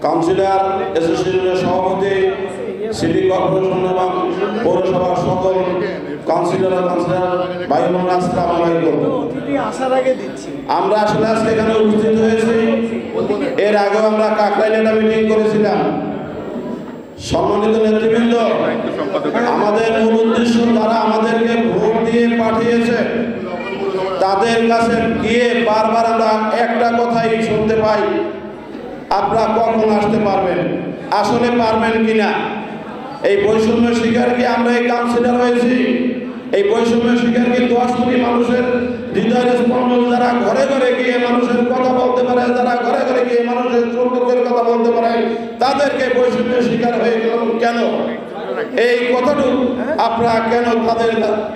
Councillor অ্যাসোসিয়েশনের সভাপতি, city corporation এবং পৌরসভার সকল কাউন্সিলর ভাই বোনেরা, আসসালামু আলাইকুম। আমরা আসলে আজকে এখানে উপস্থিত হয়েছি, এর আগেও আমরা কাকরাইলে একটা মিটিং করেছিলাম। সম্মানিত নেতৃবৃন্দ, আমাদের মূল উদ্দেশ্য, তারা আমাদেরকে ভোট দিয়ে পাঠিয়েছে, তাদের কাছে গিয়ে বারবার আমরা একটা কথাই শুনতে পাই, আপনারা কখন আসতে পারবেন, আসলে পারবেন কিনা। এই বৈষম্য শিকার কি আমরা এই কাউন্সিলর হয়েছি? এই বৈষম্য শিকার কি 10 কোটি মানুষের হৃদয়ের স্পন্দন, যারা ঘরে ঘরে গিয়ে মানুষের কথা বলতে পারে, যারা ঘরে ঘরে গিয়ে মানুষের সম্পর্কের কথা বলতে পারে, তাদেরকে বৈষম্য শিকার হয়ে গেল কেন? এই কথাটুকু আপনারা কেন তাদের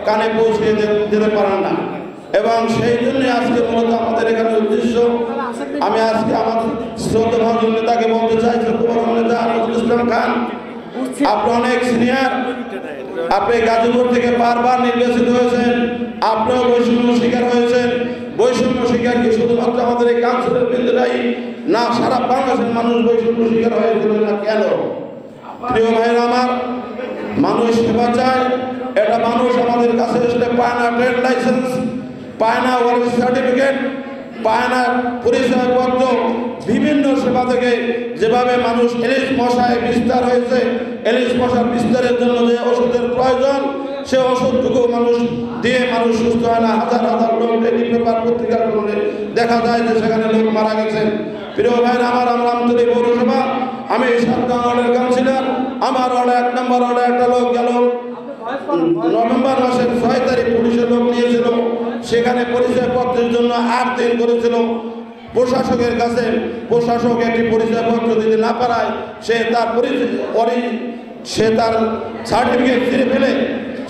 কানে পৌঁছে যেতে পারেন না? এবং সেই জন্য আজকে মূলত আমাদের এখানে উদ্দেশ্য, আমি আজকে আমাদের শ্রদ্ধাভাজন নেতাকে বলতে চাই, শ্রদ্ধাভাজন নেতা নজরুল ইসলাম খান, আপনি অনেক সিনিয়র, আপনি গাজীপুর থেকে বারবার নির্বাচিত হয়েছেন, আপনিও বৈষম্য শিকার হয়েছেন। বৈষম্য শিকার কি শুধুমাত্র আমাদের এই কাউন্সিলর বৃন্দরাই না, সারা বাংলাদেশের মানুষ বৈষম্য শিকার হয়েছিল না কেন? প্রিয় ভাইরা আমার, মানুষ সেবা চায়, এটা মানুষ আমাদের কাছে আসলে পায় না ট্রেড লাইসেন্স, পায় না ওয়ার্ক সার্টিফিকেট, পায় না পরিচয়পত্র। বিভিন্ন সেবা থেকে যেভাবে মানুষ এলিস মশায় বিস্তার হয়েছে, এলিস মশার বিস্তারের জন্য যে ওষুধের প্রয়োজন, সে ওষুধটুকু মানুষ দিয়ে মানুষ সুস্থ হয় না। হাজার হাজার লোক ডেলি পেপার পত্রিকার কারণে দেখা যায় যে সেখানে লোক মারা গেছেন। প্রিয় ভাইরা আমার, আমরা আমতলী পৌরসভা, আমি 7 ওয়ার্ডের কাউন্সিলর, আমার ওয়ার্ডে 1 নম্বর ওয়ার্ডে একটা লোক গেল নভেম্বর মাসের 6 তারিখ পুলিশের লোক নিয়েছিল, সেখানে পরিচয়পত্রের জন্য 8 দিন করেছিল। প্রশাসকের কাছে প্রশাসক একটি পরিচয়পত্র দিতে না পারায় সে তার সার্টিফিকেট ফিরে ফেলে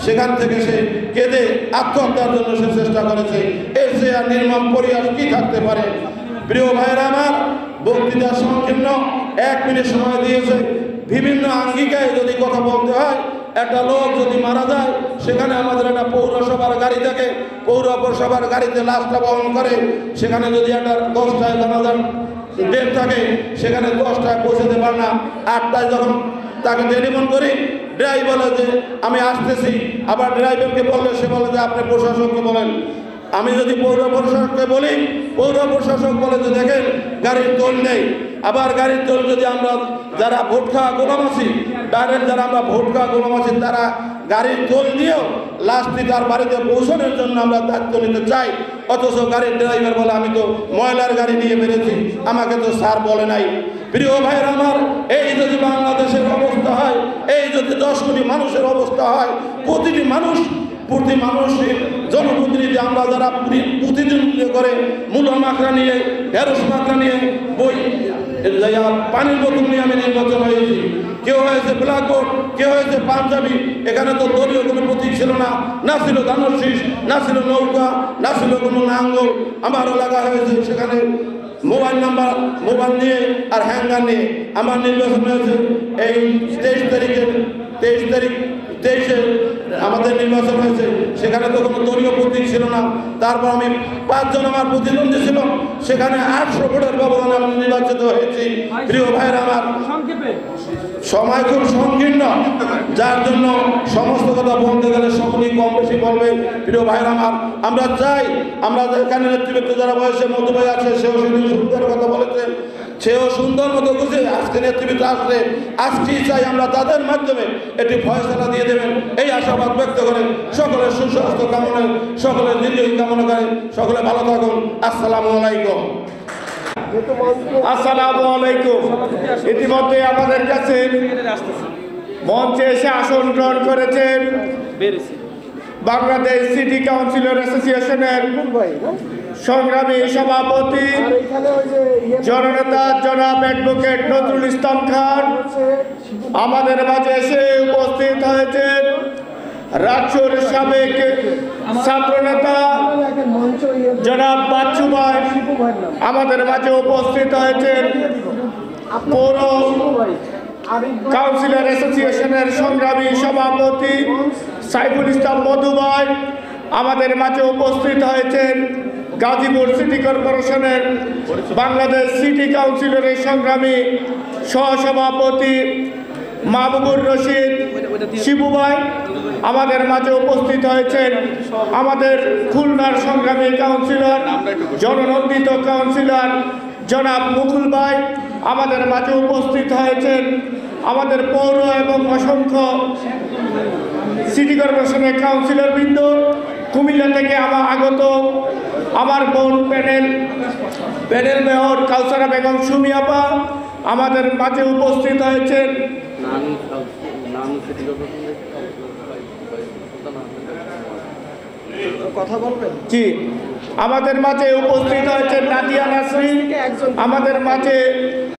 সেখান থেকে সে কেঁদে আত্মহত্যার জন্য সে চেষ্টা করেছে। এর সে আর নির্মম পরিহাস কি থাকতে পারে? প্রিয় ভাইরা আমার, বক্তৃতা সংকীর্ণ, 1 মিনিট সময় দিয়েছে। বিভিন্ন আঙ্গিকায় যদি কথা বলতে হয়, একটা লোক যদি মারা যায়, সেখানে আমাদের একটা পৌরসভার গাড়ি থাকে, পৌরসভার গাড়িতে লাশটা বহন করে, সেখানে যদি একটা 10টায় জানাজার ডেট থাকে, সেখানে 10টায় পৌঁছাতে পারে না। 8টায় যখন তাকে টেলিফোন করি, ড্রাইভার বলে যে আমি আসতেছি, আবার ড্রাইভারকে বললে সে বলে যে আপনি প্রশাসককে বলেন। আমি যদি পৌর প্রশাসককে বলি, পৌর প্রশাসক বলে যে দেখেন গাড়ির টোল নেই। আবার গাড়ির টোল যদি আমরা যারা ভোট খাওয়া গোলাম আছি, ডাইরেক্ট যারা আমরা ভোট খাওয়া গোলাম আছি, তারা গাড়ির টোল দিয়েও লাশটি তার বাড়িতে পৌঁছানোর জন্য আমরা দায়িত্ব নিতে চাই, অথচ গাড়ির ড্রাইভার বলে আমি তো ময়লার গাড়ি নিয়ে বেরিয়েছি, আমাকে তো স্যার বলে নাই। প্রিয় ভাইয়ের আমার, এই যদি বাংলাদেশের অবস্থা হয়, এই যদি 10 কোটি মানুষের অবস্থা হয়, প্রতি মানুষের জনপ্রতিনিধি আমরা যারা প্রতিদ্বন্দ্বিতা করে মূল মাকড়া নিয়ে, ঢেঁড়স মাকড়া নিয়ে, বই পানির বোতল নিয়ে আমি নির্বাচন হয়েছি। কেউ হয়েছে ব্ল্যাকবোর্ড, কেউ হয়েছে পাঞ্জাবি। এখানে তো দলীয় কোনো প্রতীক ছিল না, না ছিল ধানুশীষ, না ছিল নৌকা, না ছিল কোনো নাঙ্গল। আমার এলাকা হয়েছে সেখানে মোবাইল নাম্বার, মোবাইল নিয়ে আর হ্যাঙ্গার নিয়ে আমার নির্বাচন হয়েছে। এই 23 আমাদের নির্বাচন হয়েছে, সেখানে তো কোনো দলীয় প্রতীক ছিল না। তারপর আমি 5 জন আমার প্রতিদ্বন্দ্বী ছিল, সেখানে 800 ভোটের ব্যবধানে আমি নির্বাচিত হয়েছি। প্রিয় ভাইয়ের আমার, সময় খুব সংকীর্ণ, যার জন্য সমস্ত কথা বলতে গেলে সকলেই কম বেশি বলবে। প্রিয় ভাইয়ের আমার, আমরা চাই, আমরা এখানে নেতৃত্ব যারা বয়সে মধ্যভাই আছে, সেও সুন্দর কথা বলেছেন, সেও সুন্দর মতো বুঝে আজকে নেতৃত্ব আসলে আজকেই চাই আমরা তাদের মাধ্যমে একটি ফয়সালা দিয়ে দেবেন, এই আশাবাদ ব্যক্ত করে সকলের সুস্বাস্থ্য কামনায়, সকলের দীর্ঘ কামনা করে সকলে ভালো থাকুন। আসসালামু আলাইকুম। আসসালামু আলাইকুম। ইতিমধ্যে আমাদের কাছে মঞ্চে এসে আসন গ্রহণ করেছেন বাংলাদেশ সিটি কাউন্সিলর অ্যাসোসিয়েশনের সংগ্রামী সভাপতি জননেতা জনাব অ্যাডভোকেট নজরুল ইসলাম খান। আমাদের মাঝে এসে উপস্থিত হয়েছেন রাজশাহীর সাবেক ছাত্রনেতা জনাব বাচ্চু ভাই। আমাদের মাঝে উপস্থিত হয়েছেন পৌর কাউন্সিলর অ্যাসোসিয়েশনের সংগ্রামী সভাপতি সাইফুল ইসলাম মধু ভাই। আমাদের মাঝে উপস্থিত হয়েছেন গাজীপুর সিটি কর্পোরেশনের বাংলাদেশ সিটি কাউন্সিলরের সংগ্রামী সহসভাপতি মাহবুবুর রশিদ শিবু ভাই। আমাদের মাঝে উপস্থিত হয়েছেন আমাদের খুলনার সংগ্রামী কাউন্সিলর, জননন্দিত কাউন্সিলর জনাব মুকুল ভাই। আমাদের মাঝে উপস্থিত হয়েছেন আমাদের পৌর এবং অসংখ্য সিটি কর্পোরেশনের কাউন্সিলর বৃন্দ। কুমিল্লা থেকে আগত আমার বোন প্যানেল মেয়র কাউসারা বেগম সুমি আপা। আমাদের মাঝে উপস্থিত হয়েছেন কথা বলবেন। জি, আমাদের মাঝে উপস্থিত হয়েছেন নাদিয়া নাসরিন। আমাদের মাঝে